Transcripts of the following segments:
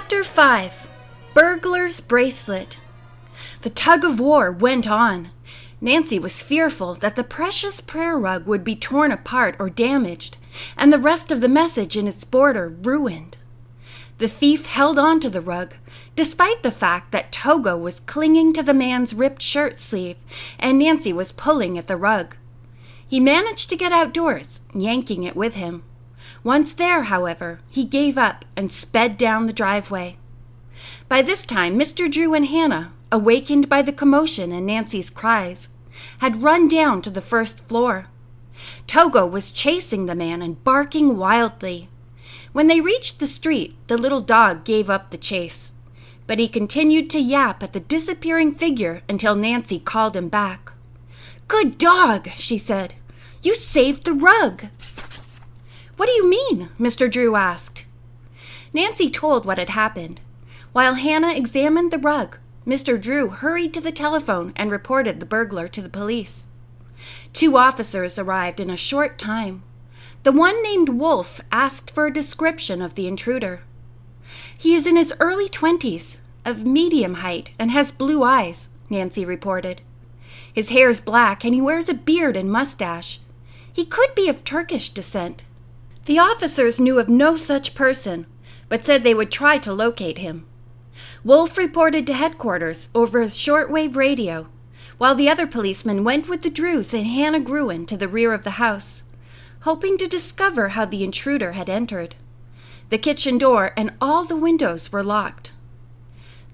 Chapter 5. Burglar's Bracelet. The tug-of-war went on. Nancy was fearful that the precious prayer rug would be torn apart or damaged, and the rest of the message in its border ruined. The thief held on to the rug, despite the fact that Togo was clinging to the man's ripped shirt sleeve, and Nancy was pulling at the rug. He managed to get outdoors, yanking it with him. Once there, however, he gave up and sped down the driveway. By this time, Mr. Drew and Hannah, awakened by the commotion and Nancy's cries, had run down to the first floor. Togo was chasing the man and barking wildly. When they reached the street, the little dog gave up the chase, but he continued to yap at the disappearing figure until Nancy called him back. "Good dog," she said. "You saved the rug." "What do you mean?" Mr. Drew asked. Nancy told what had happened. While Hannah examined the rug, Mr. Drew hurried to the telephone and reported the burglar to the police. 2 officers arrived in a short time. The one named Wolf asked for a description of the intruder. "He is in his early 20s, of medium height, and has blue eyes," Nancy reported. "His hair's black and he wears a beard and mustache. He could be of Turkish descent." The officers knew of no such person, but said they would try to locate him. Wolf reported to headquarters over his shortwave radio, while the other policemen went with the Drews and Hannah Gruen to the rear of the house, hoping to discover how the intruder had entered. The kitchen door and all the windows were locked.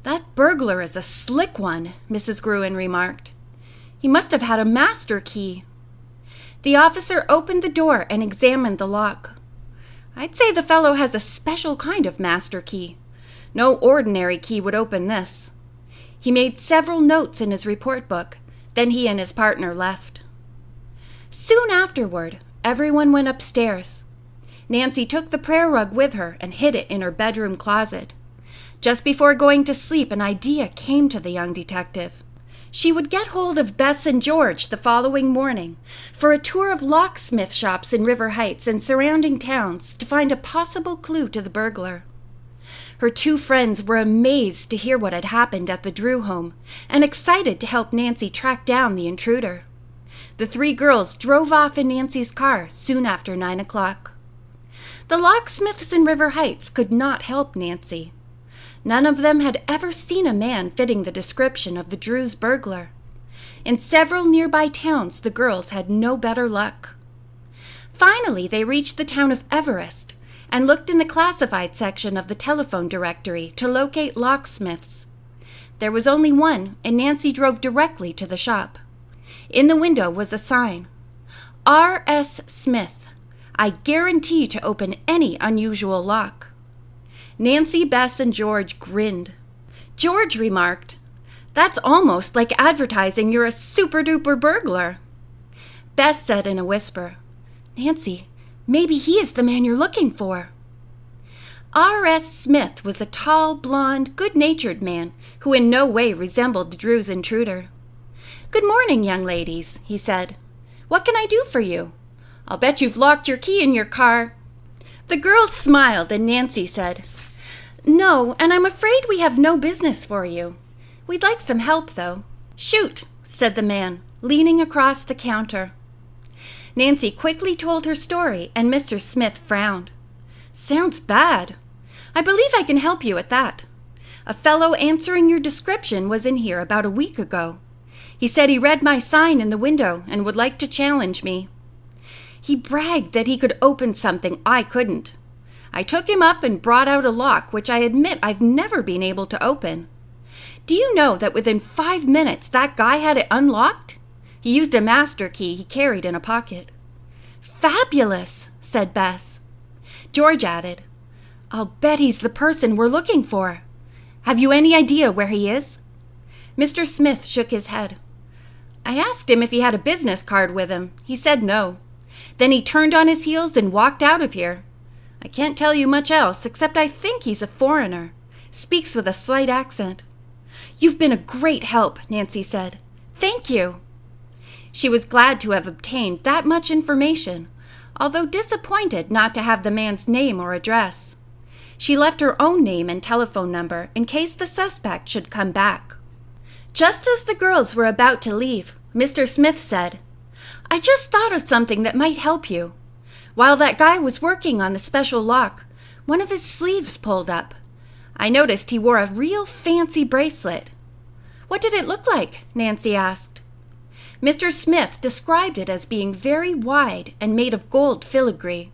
"That burglar is a slick one," Mrs. Gruen remarked. "He must have had a master key." The officer opened the door and examined the lock. "I'd say the fellow has a special kind of master key. No ordinary key would open this." He made several notes in his report book. Then he and his partner left. Soon afterward, everyone went upstairs. Nancy took the prayer rug with her and hid it in her bedroom closet. Just before going to sleep, an idea came to the young detective. She would get hold of Bess and George the following morning for a tour of locksmith shops in River Heights and surrounding towns to find a possible clue to the burglar. Her 2 friends were amazed to hear what had happened at the Drew home and excited to help Nancy track down the intruder. The 3 girls drove off in Nancy's car soon after 9 o'clock. The locksmiths in River Heights could not help Nancy. None of them had ever seen a man fitting the description of the Drews' burglar. In several nearby towns, the girls had no better luck. Finally, they reached the town of Everest and looked in the classified section of the telephone directory to locate locksmiths. There was only one, and Nancy drove directly to the shop. In the window was a sign, "R.S. Smith. I guarantee to open any unusual lock." Nancy, Bess, and George grinned. George remarked, "That's almost like advertising you're a super-duper burglar." Bess said in a whisper, "Nancy, maybe he is the man you're looking for." R.S. Smith was a tall, blond, good-natured man who in no way resembled the Drews' intruder. "Good morning, young ladies," he said. "What can I do for you? I'll bet you've locked your key in your car." The girls smiled and Nancy said, "No, and I'm afraid we have no business for you. We'd like some help, though." "Shoot," said the man, leaning across the counter. Nancy quickly told her story, and Mr. Smith frowned. "Sounds bad. I believe I can help you at that. A fellow answering your description was in here about a week ago. He said he read my sign in the window and would like to challenge me. He bragged that he could open something I couldn't. I took him up and brought out a lock, which I admit I've never been able to open. Do you know that within 5 minutes that guy had it unlocked? He used a master key he carried in a pocket." "Fabulous," said Bess. George added, "I'll bet he's the person we're looking for. Have you any idea where he is?" Mr. Smith shook his head. "I asked him if he had a business card with him. He said no. Then he turned on his heels and walked out of here. I can't tell you much else, except I think he's a foreigner. Speaks with a slight accent." "You've been a great help," Nancy said. "Thank you." She was glad to have obtained that much information, although disappointed not to have the man's name or address. She left her own name and telephone number in case the suspect should come back. Just as the girls were about to leave, Mr. Smith said, "I just thought of something that might help you. While that guy was working on the special lock, one of his sleeves pulled up. I noticed he wore a real fancy bracelet." "What did it look like?" Nancy asked. Mr. Smith described it as being very wide and made of gold filigree.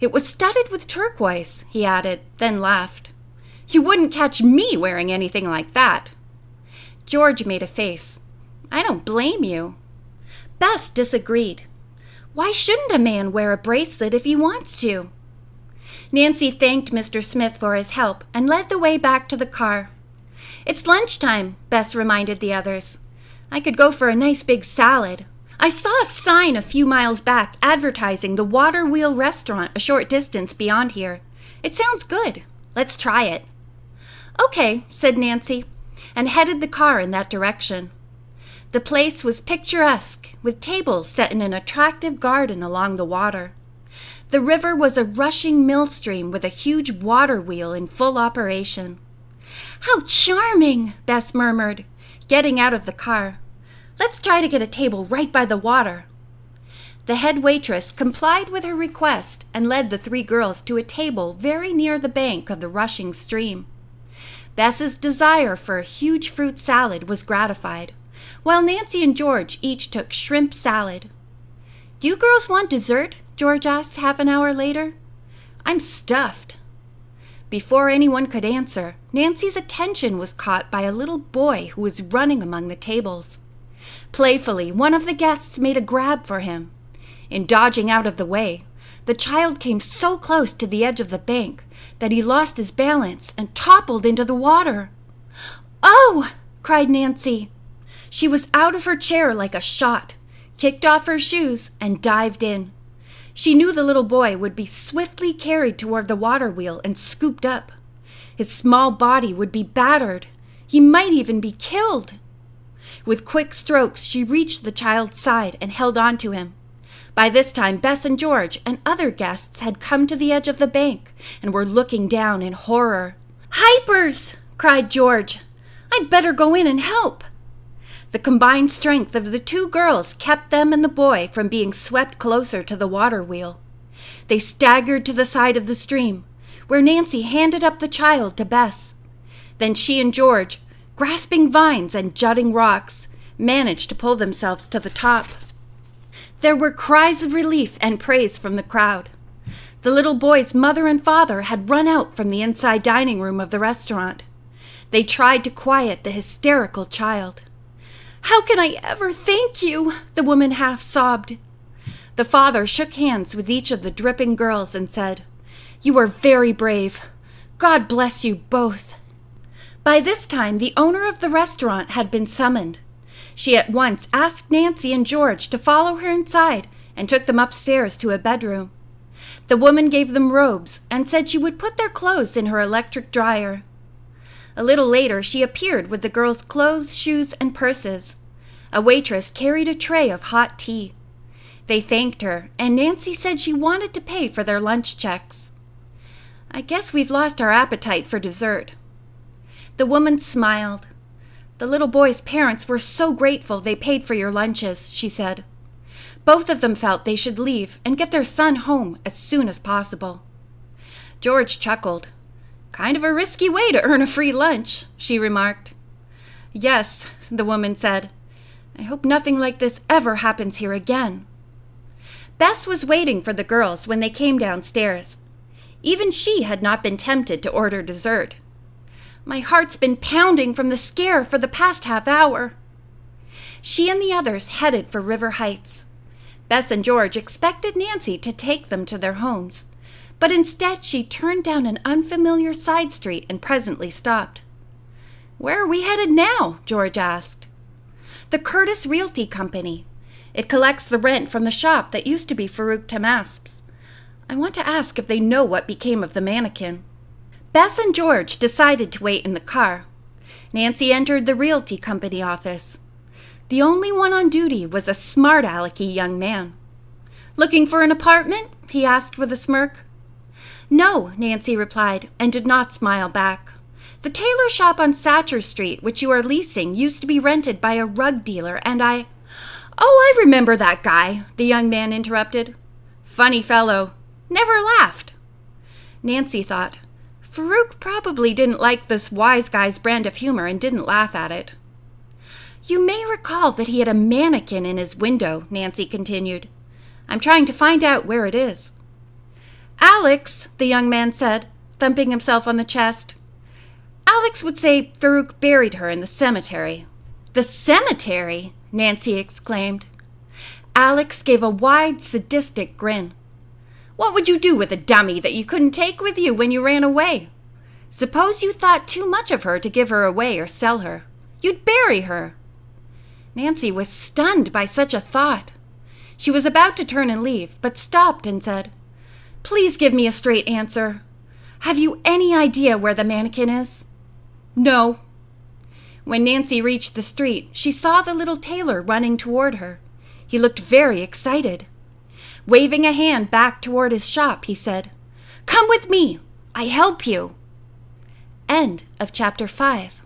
"It was studded with turquoise," he added, then laughed. "You wouldn't catch me wearing anything like that." George made a face. "I don't blame you." Bess disagreed. "Why shouldn't a man wear a bracelet if he wants to?" Nancy thanked Mr. Smith for his help and led the way back to the car. "It's lunchtime," Bess reminded the others. "I could go for a nice big salad. I saw a sign a few miles back advertising the Water Wheel restaurant a short distance beyond here. It sounds good. Let's try it." "Okay," said Nancy, and headed the car in that direction. The place was picturesque, with tables set in an attractive garden along the water. The river was a rushing millstream with a huge water wheel in full operation. "How charming," Bess murmured, getting out of the car. "Let's try to get a table right by the water." The head waitress complied with her request and led the three girls to a table very near the bank of the rushing stream. Bess's desire for a huge fruit salad was gratified, while Nancy and George each took shrimp salad. "Do you girls want dessert?" George asked half an hour later. "I'm stuffed." Before anyone could answer, Nancy's attention was caught by a little boy who was running among the tables. Playfully, one of the guests made a grab for him. In dodging out of the way, the child came so close to the edge of the bank that he lost his balance and toppled into the water. "Oh!" cried Nancy. She was out of her chair like a shot, kicked off her shoes, and dived in. She knew the little boy would be swiftly carried toward the water wheel and scooped up. His small body would be battered. He might even be killed. With quick strokes, she reached the child's side and held on to him. By this time, Bess and George and other guests had come to the edge of the bank and were looking down in horror. "Hypers!" cried George. "I'd better go in and help." The combined strength of the two girls kept them and the boy from being swept closer to the water wheel. They staggered to the side of the stream, where Nancy handed up the child to Bess. Then she and George, grasping vines and jutting rocks, managed to pull themselves to the top. There were cries of relief and praise from the crowd. The little boy's mother and father had run out from the inside dining room of the restaurant. They tried to quiet the hysterical child. "How can I ever thank you?" the woman half sobbed. The father shook hands with each of the dripping girls and said, "You are very brave. God bless you both." By this time, the owner of the restaurant had been summoned. She at once asked Nancy and George to follow her inside and took them upstairs to a bedroom. The woman gave them robes and said she would put their clothes in her electric dryer. A little later, she appeared with the girls' clothes, shoes, and purses. A waitress carried a tray of hot tea. They thanked her, and Nancy said she wanted to pay for their lunch checks. "I guess we've lost our appetite for dessert." The woman smiled. "The little boy's parents were so grateful they paid for your lunches," she said. Both of them felt they should leave and get their son home as soon as possible. George chuckled. "Kind of a risky way to earn a free lunch," she remarked. "Yes," the woman said. "I hope nothing like this ever happens here again." Bess was waiting for the girls when they came downstairs. Even she had not been tempted to order dessert. "My heart's been pounding from the scare for the past half hour." She and the others headed for River Heights. Bess and George expected Nancy to take them to their homes, but instead she turned down an unfamiliar side street and presently stopped. "Where are we headed now?" George asked. "The Curtis Realty Company. It collects the rent from the shop that used to be Farouk Tahmasp's. I want to ask if they know what became of the mannequin." Bess and George decided to wait in the car. Nancy entered the Realty Company office. The only one on duty was a smart-alecky young man. "Looking for an apartment?" he asked with a smirk. No, Nancy replied, and did not smile back. The tailor shop on Satcher Street, which you are leasing, used to be rented by a rug dealer, and I— Oh, I remember that guy, the young man interrupted. Funny fellow. Never laughed. Nancy thought, Farouk probably didn't like this wise guy's brand of humor and didn't laugh at it. You may recall that he had a mannequin in his window, Nancy continued. I'm trying to find out where it is. Alex, the young man said, thumping himself on the chest. Alex would say Farouk buried her in the cemetery. The cemetery? Nancy exclaimed. Alex gave a wide, sadistic grin. What would you do with a dummy that you couldn't take with you when you ran away? Suppose you thought too much of her to give her away or sell her. You'd bury her. Nancy was stunned by such a thought. She was about to turn and leave, but stopped and said, Please give me a straight answer. Have you any idea where the mannequin is? No. When Nancy reached the street, she saw the little tailor running toward her. He looked very excited. Waving a hand back toward his shop, he said, Come with me. I help you. End of chapter 5.